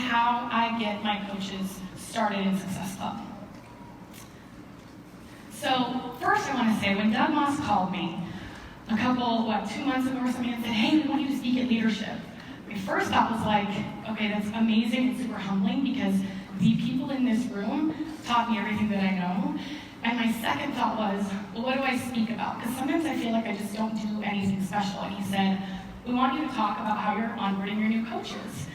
how I get my coaches started in Success Club. So first I want to say, when Doug Moss called me a couple, 2 months ago or something, and said, hey, we want you to speak at leadership. My first thought was like, okay, that's amazing and super humbling because the people in this room taught me everything that I know. And my second thought was, well, what do I speak about? Because sometimes I feel like I just don't do anything special. And he said, we want you to talk about how you're onboarding your new coaches.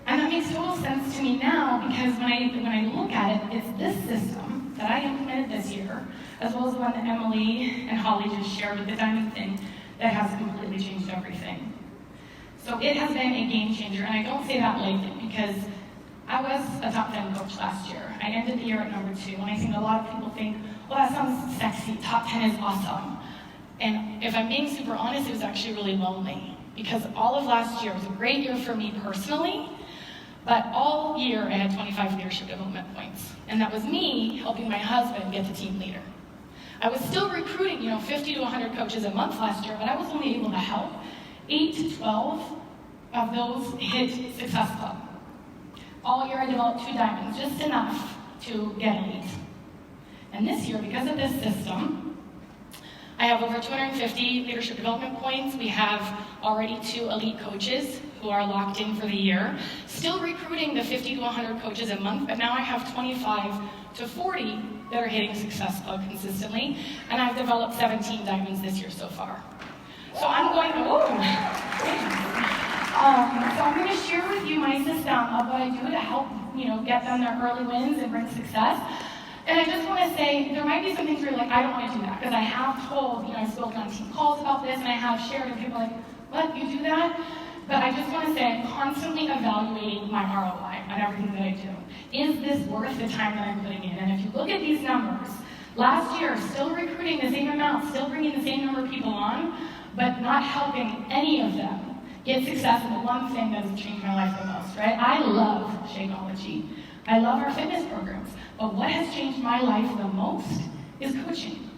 And that makes total sense to me now because when I look at it, it's this system that I implemented this year, as well as the one that Emily and Holly just shared with the diamond thing, that has completely changed everything. So it has been a game changer, and I don't say that lightly because I was a top 10 coach last year. I ended the year at number 2, and I think a lot of people think, well, that sounds sexy, top 10 is awesome. And if I'm being super honest, it was actually really lonely because all of last year was a great year for me personally, but all year I had 25 leadership development points. And that was me helping my husband get to team leader. I was still recruiting, 50 to 100 coaches a month last year, but I was only able to help 8 to 12 of those hit Success Club. All year I developed 2 diamonds, just enough to get elite. And this year, because of this system, I have over 250 leadership development points. We have already 2 elite coaches who are locked in for the year. Still recruiting the 50 to 100 coaches a month, but now I have 25 to 40 that are hitting Success Club consistently. And I've developed 17 diamonds this year so far. So I'm going to share with you my system of what I do to help, get them their early wins and bring success. And I just want to say, there might be some things where you're like, I don't want to do that, because I have told, I've spoken on team calls about this, and I have shared with people like, what, you do that? But I just want to say, I'm constantly evaluating my ROI on everything that I do. Is this worth the time that I'm putting in? And if you look at these numbers, last year, still recruiting the same amount, still bringing the same number of people on, but not helping any of them get success in the one thing that has changed my life the most, right? I love Shakeology. I love our fitness programs. But what has changed my life the most is coaching.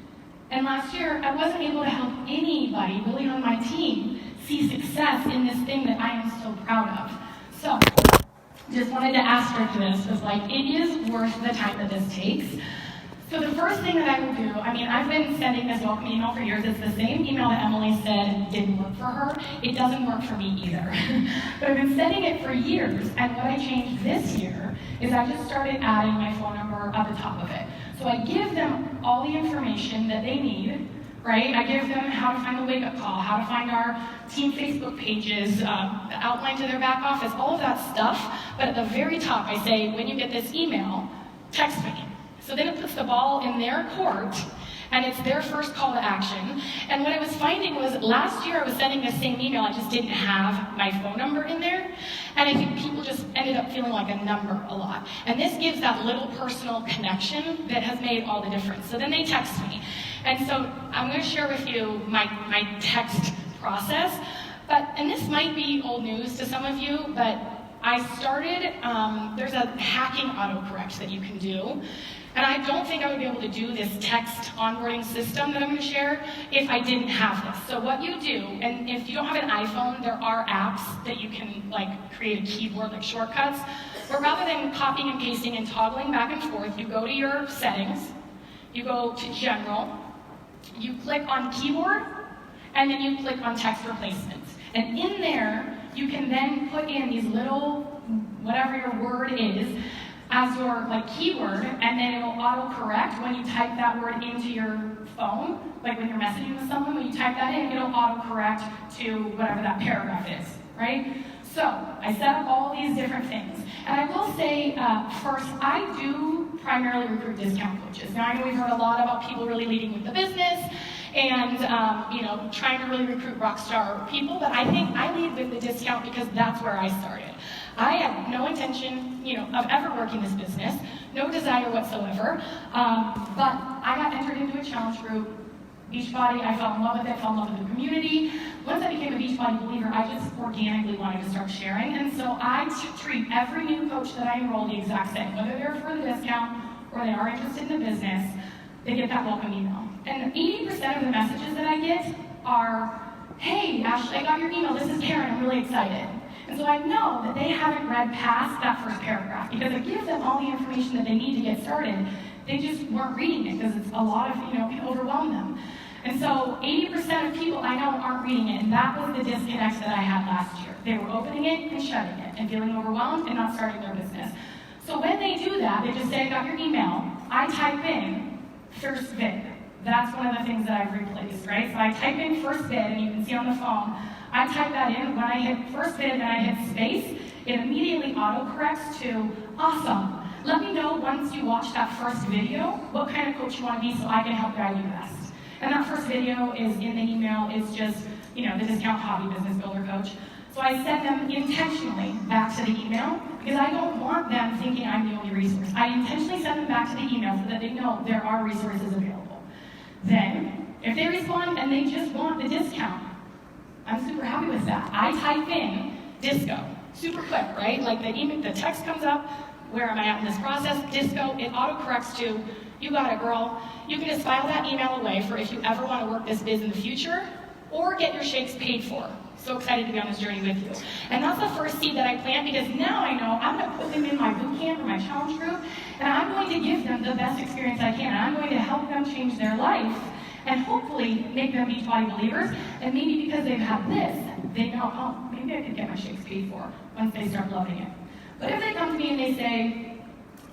And last year, I wasn't able to help anybody really on my team see success in this thing that I am so proud of. So, just wanted to asterisk this as it is worth the time that this takes. So the first thing that I will do, I've been sending this welcome email for years. It's the same email that Emily said didn't work for her. It doesn't work for me either. But I've been sending it for years, and what I changed this year is I just started adding my phone number at the top of it. So I give them all the information that they need, right? I give them how to find the wake-up call, how to find our team Facebook pages, the outline to their back office, all of that stuff. But at the very top, I say, when you get this email, text me. So then it puts the ball in their court, and it's their first call to action. And what I was finding was last year I was sending the same email, I just didn't have my phone number in there. And I think people just ended up feeling like a number a lot. And this gives that little personal connection that has made all the difference. So then they text me. And so I'm going to share with you my text process. And this might be old news to some of you, but I started, there's a hacking autocorrect that you can do. And I don't think I would be able to do this text onboarding system that I'm going to share if I didn't have this. So what you do, and if you don't have an iPhone, there are apps that you can create a keyboard, shortcuts. But rather than copying and pasting and toggling back and forth, you go to your settings, you go to General, you click on Keyboard, and then you click on Text Replacements. And in there, you can then put in these little, whatever your word is, as your keyword, and then it will autocorrect when you type that word into your phone, when you're messaging with someone, when you type that in, it'll autocorrect to whatever that paragraph is, right? So, I set up all these different things. And I will say, first, I do primarily recruit discount coaches. Now, I know we've heard a lot about people really leading with the business, and trying to really recruit rock star people, but I think I lead with the discount because that's where I started. I had no intention, of ever working this business, no desire whatsoever, but I got entered into a challenge group, Beachbody. I fell in love with it, fell in love with the community. Once I became a Beachbody believer, I just organically wanted to start sharing, and so I treat every new coach that I enroll the exact same, whether they're for the discount or they are interested in the business. They get that welcome email. And 80% of the messages that I get are, hey, Ashlie, I got your email. This is Karen. I'm really excited. And so I know that they haven't read past that first paragraph because it gives them all the information that they need to get started. They just weren't reading it because it's a lot of, can overwhelm them. And so 80% of people I know aren't reading it, and that was the disconnect that I had last year. They were opening it and shutting it and feeling overwhelmed and not starting their business. So when they do that, they just say, I got your email. I type in first bid. That's one of the things that I've replaced, right? So I type in first bid, and you can see on the phone, I type that in. When I hit first bid and I hit space, it immediately autocorrects to awesome. Let me know once you watch that first video what kind of coach you want to be so I can help guide you best. And that first video is in the email. It's just, the Discount Hobby Business Builder Coach. So I send them intentionally back to the email because I don't want them thinking I'm the only resource. I intentionally send them back to the email so that they know there are resources available. Then, if they respond and they just want the discount, I'm super happy with that. I type in disco. Super quick, right? Like the text comes up, where am I at in this process? Disco, it autocorrects to, you got it, girl. You can just file that email away for if you ever want to work this biz in the future, or get your shakes paid for. So excited to be on this journey with you. And that's the first seed that I plant because now I know I'm going to put them in my boot camp or my challenge group, and I'm going to give them the best experience I can. And I'm going to help them change their life and hopefully make them Beachbody believers. And maybe because they've had this, they know, oh, maybe I could get my shakes paid for once they start loving it. But if they come to me and they say,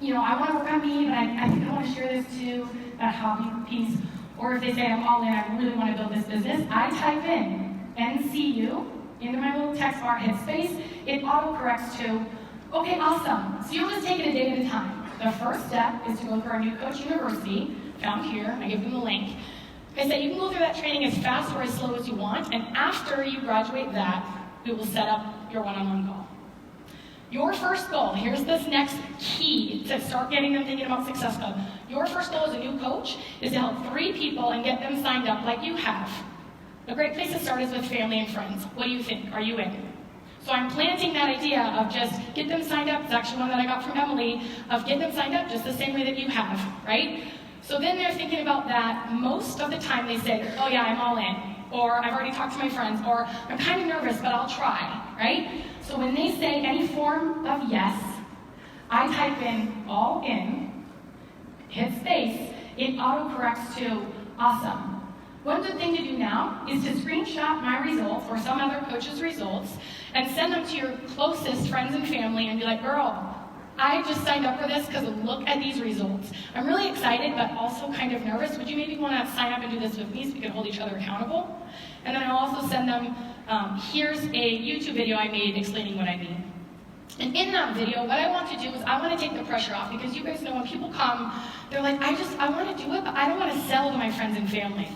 I want to work on me, but I think I want to share this too, that hobby piece, or if they say, I'm all in, I really want to build this business, I type in NCU into my little text bar, hit space, it autocorrects to, okay, awesome. So you'll just take it a day at a time. The first step is to go through our New Coach University, found here, I give them the link. I said you can go through that training as fast or as slow as you want, and after you graduate that, we will set up your one-on-one call. Your first goal, here's this next key to start getting them thinking about Success Club. Your first goal as a new coach is to help 3 people and get them signed up like you have. A great place to start is with family and friends. What do you think? Are you in? So I'm planting that idea of just get them signed up. It's actually one that I got from Emily, of get them signed up just the same way that you have, right? So then they're thinking about that. Most of the time they say, oh yeah, I'm all in. Or I've already talked to my friends. Or I'm kind of nervous, but I'll try, right? So when they say any form of yes, I type in all in, hit space, it autocorrects to awesome. One good thing to do now is to screenshot my results or some other coach's results and send them to your closest friends and family and be like, girl, I just signed up for this because look at these results. I'm really excited, but also kind of nervous. Would you maybe want to sign up and do this with me so we can hold each other accountable? And then I'll also send them, here's a YouTube video I made explaining what I mean. And in that video, what I want to do is I want to take the pressure off because you guys know when people come, they're like, I want to do it, but I don't want to sell to my friends and family.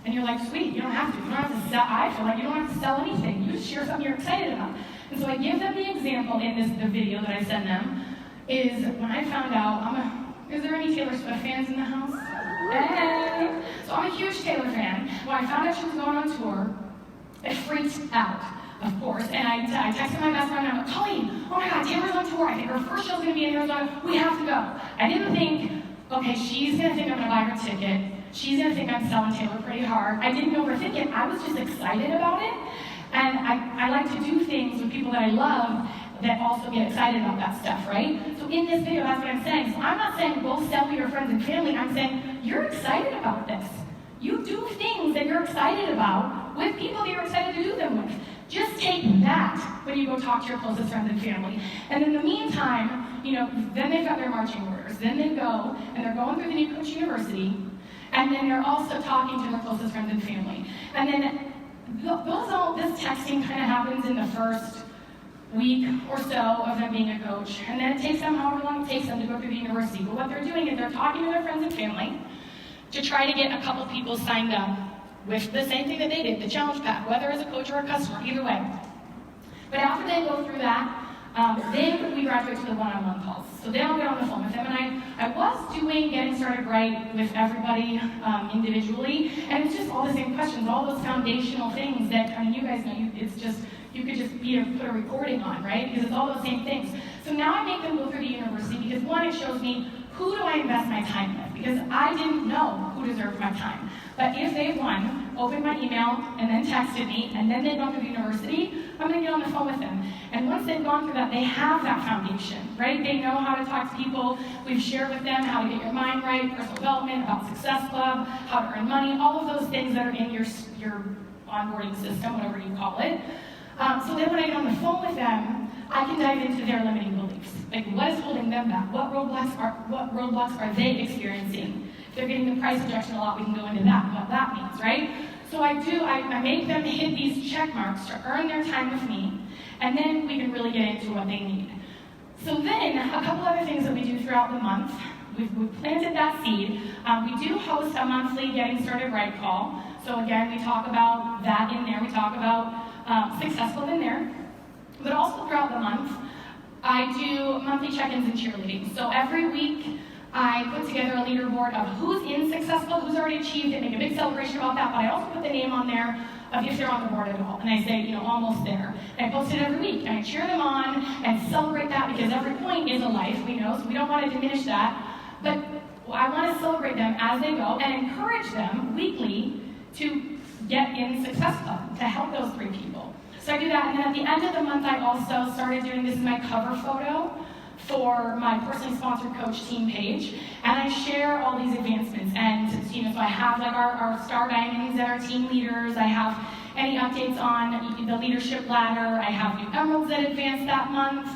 And you're like, sweet, you don't have to. You don't have to sell. I feel like you don't have to sell anything. You just share something you're excited about. And so I give them the example in the video that I send them, is when I found out, is there any Taylor Swift fans in the house? Hey! So I'm a huge Taylor fan. When I found out she was going on tour, I freaked out, of course. And I texted my best friend and I'm like, Colleen, oh my God, Taylor's on tour. I think her first show's gonna be in Arizona. We have to go. I didn't think, okay, she's gonna think I'm gonna buy her ticket. She's gonna think I'm selling Taylor pretty hard. I didn't overthink it. I was just excited about it. And I like to do things with people that I love that also get excited about that stuff, right? So in this video, that's what I'm saying. So I'm not saying go sell to your friends and family. I'm saying you're excited about this. You do things that you're excited about with people that you're excited to do them with. Just take that when you go talk to your closest friends and family. And in the meantime, then they've got their marching orders. Then they go, and they're going through the New Coach University, and then they're also talking to their closest friends and family. And then this texting kind of happens in the first week or so of them being a coach. And then it takes them however long it takes them to go through the university. But what they're doing is they're talking to their friends and family to try to get a couple people signed up with the same thing that they did, the challenge pack, whether as a coach or a customer, either way. But after they go through that, then we graduate to the one-on-one calls. So then I'll get on the phone with them, and I was doing Getting Started Right with everybody individually, and it's just all the same questions, all those foundational things that, you guys know, you could just put a recording on, right? Because it's all those same things. So now I make them go through the university because one, it shows me who do I invest my time with? Because I didn't know who deserved my time. But if they, opened my email and then texted me, and then they'd gone through the university, I'm going to get on the phone with them. And once they've gone through that, they have that foundation, right? They know how to talk to people. We've shared with them how to get your mind right, personal development, about Success Club, how to earn money, all of those things that are in your onboarding system, whatever you call it. So then when I get on the phone with them, I can dive into their limiting beliefs. Like, what is holding them back? What roadblocks are they experiencing? If they're getting the price rejection a lot, we can go into that, what that means, right? So I make them hit these check marks to earn their time with me, and then we can really get into what they need. So then, a couple other things that we do throughout the month. We've planted that seed. We do host a monthly Getting Started Right call. So again, we talk about that in there. We talk about Success Club in there. But also throughout the month, I do monthly check-ins and cheerleading. So every week, I put together a leaderboard of who's in Success Club, who's already achieved it, make a big celebration about that, but I also put the name on there of if they're on the board at all. And I say, almost there. And I post it every week, and I cheer them on and celebrate that, because every point is a life, we know, so we don't want to diminish that. But I want to celebrate them as they go and encourage them weekly to get in Success Club, to help those 3 people. So I do that, and then at the end of the month, I also started doing, this is my cover photo for my personally sponsored coach team page, and I share all these advancements. And so I have like our star diamonds and our team leaders. I have any updates on the leadership ladder. I have new emeralds that advanced that month.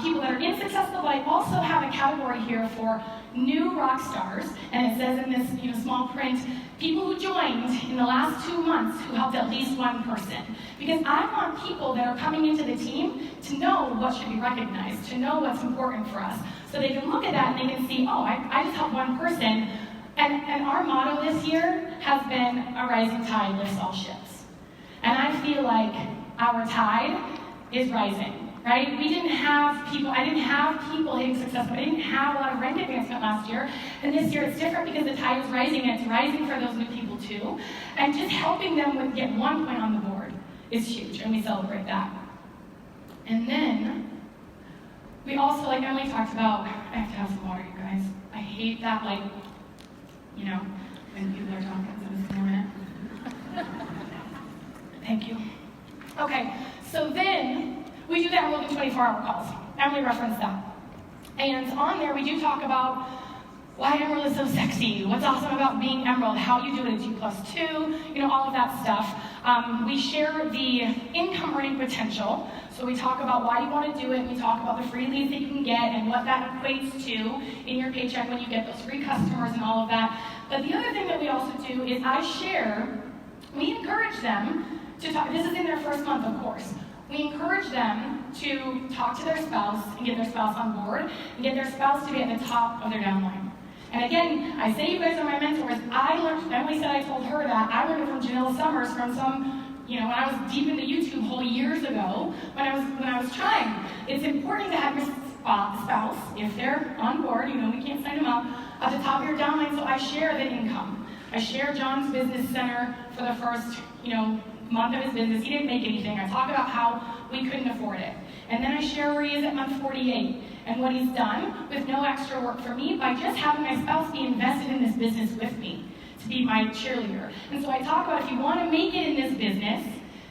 People that are in Success Club, but I also have a category here for new rock stars, and it says in this small print, people who joined in the last 2 months who helped at least one person. Because I want people that are coming into the team to know what should be recognized, to know what's important for us. So they can look at that and they can see, I just helped one person. And our motto this year has been, a rising tide lifts all ships. And I feel like our tide is rising. Right? I didn't have people hitting Success, but I didn't have a lot of rank advancement last year. And this year it's different because the tide is rising, and it's rising for those new people too. And just helping them get 1 point on the board is huge, and we celebrate that. And then we also, like Emily talked about, I have to have some water, you guys. I hate that, when people are talking, so just a minute. Thank you. Okay, so then we do that Emerald in 24-hour calls. Emily referenced that. And on there, we do talk about why Emerald is so sexy, what's awesome about being Emerald, how you do it at 2+2, all of that stuff. We share the income earning potential. So we talk about why you want to do it, and we talk about the free leads that you can get and what that equates to in your paycheck when you get those free customers and all of that. But the other thing that we also do is we encourage them to talk. This is in their first month, of course. We encourage them to talk to their spouse and get their spouse on board and get their spouse to be at the top of their downline. And again, I say you guys are my mentors. Emily said I told her that. I learned it from Janelle Summers from when I was deep into YouTube whole years ago, when I was trying. It's important to have your spouse, if they're on board, we can't sign them out, at the top of your downline. So I share the income. I share John's business center for the first, month of his business. He didn't make anything. I talk about how we couldn't afford it. And then I share where he is at month 48 and what he's done with no extra work for me by just having my spouse be invested in this business with me, to be my cheerleader. And so I talk about, if you want to make it in this business,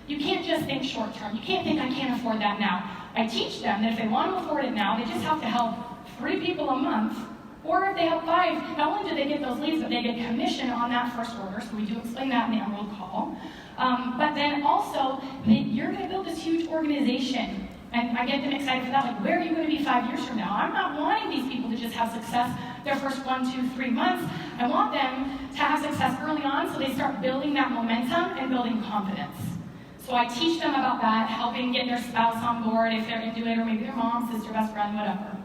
you can't just think short term. You can't think, I can't afford that now. I teach them that if they want to afford it now, they just have to help 3 people a month, or if they help 5, not only do they get those leads, but they get commission on that first order. So we do explain that in the Emerald call. But then also, you're going to build this huge organization. And I get them excited for that. Like, where are you going to be 5 years from now? I'm not wanting these people to just have success their first 1, 2, 3 months. I want them to have success early on so they start building that momentum and building confidence. So I teach them about that, helping get their spouse on board if they're into it, or maybe their mom, sister, best friend, whatever.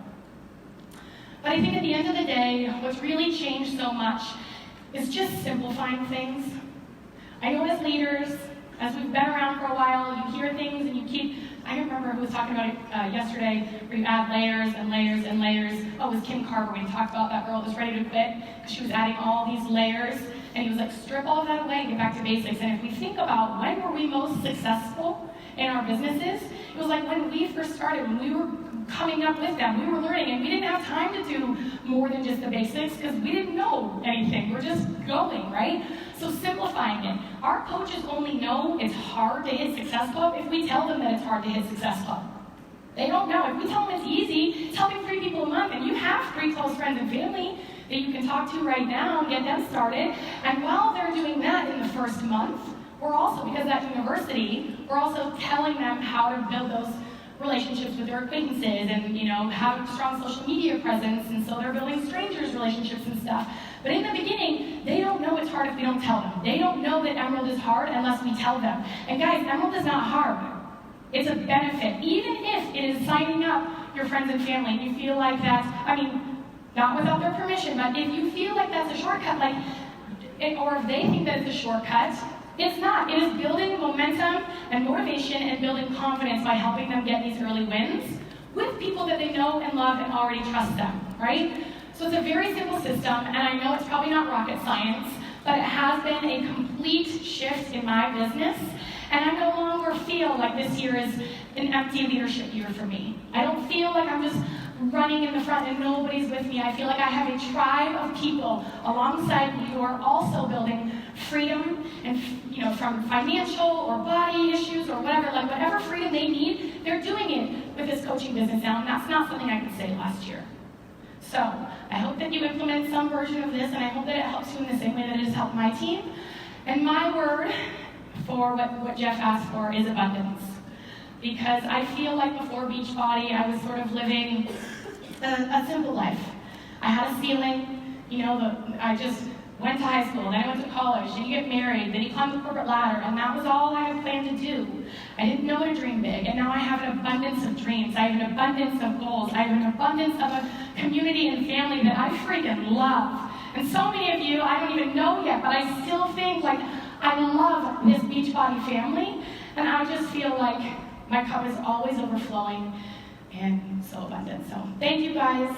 But I think at the end of the day, what's really changed so much is just simplifying things. I know as leaders, as we've been around for a while, you hear things and you keep, I remember who was talking about it yesterday, where you add layers and layers and layers. Oh, it was Kim Carver when he talked about that girl that was ready to quit because she was adding all these layers. And he was like, strip all of that away and get back to basics. And if we think about when were we most successful in our businesses, it was like when we first started, when we were coming up with them. We were learning, and we didn't have time to do more than just the basics because we didn't know anything. We're just going, right? So simplifying it. Our coaches only know it's hard to hit Success Club if we tell them that it's hard to hit Success Club. They don't know. If we tell them it's easy, it's helping 3 people a month, and you have 3 close friends and family that you can talk to right now and get them started. And while they're doing that in the first month, we're also, because at university, we're also telling them how to build those relationships with their acquaintances and, have a strong social media presence, and so they're building strangers relationships and stuff. But in the beginning, they don't know it's hard if we don't tell them. They don't know that Emerald is hard unless we tell them. And guys, Emerald is not hard. It's a benefit. Even if it is signing up your friends and family, and you feel like that's, not without their permission, but if you feel like that's a shortcut, or if they think that it's a shortcut, it's not. It is building momentum and motivation and building confidence by helping them get these early wins with people that they know and love and already trust them, right? So it's a very simple system, and I know it's probably not rocket science, but it has been a complete shift in my business, and I no longer feel like this year is an empty leadership year for me. I don't feel like I'm just running in the front and nobody's with me. I feel like I have a tribe of people alongside me who are also building freedom and, from financial or body issues or whatever freedom they need, they're doing it with this coaching business now, and that's not something I could say last year. So I hope that you implement some version of this, and I hope that it helps you in the same way that it has helped my team. And my word for what Jeff asked for is abundance. Because I feel like before Beachbody, I was sort of living a simple life. I had a ceiling, I just went to high school, then I went to college, then you get married, then you climb the corporate ladder, and that was all I had planned to do. I didn't know to dream big, and now I have an abundance of dreams. I have an abundance of goals. I have an abundance of a community and family that I freaking love. And so many of you, I don't even know yet, but I still think I love this Beachbody family, and I just feel like my cup is always overflowing and so abundant. So thank you guys.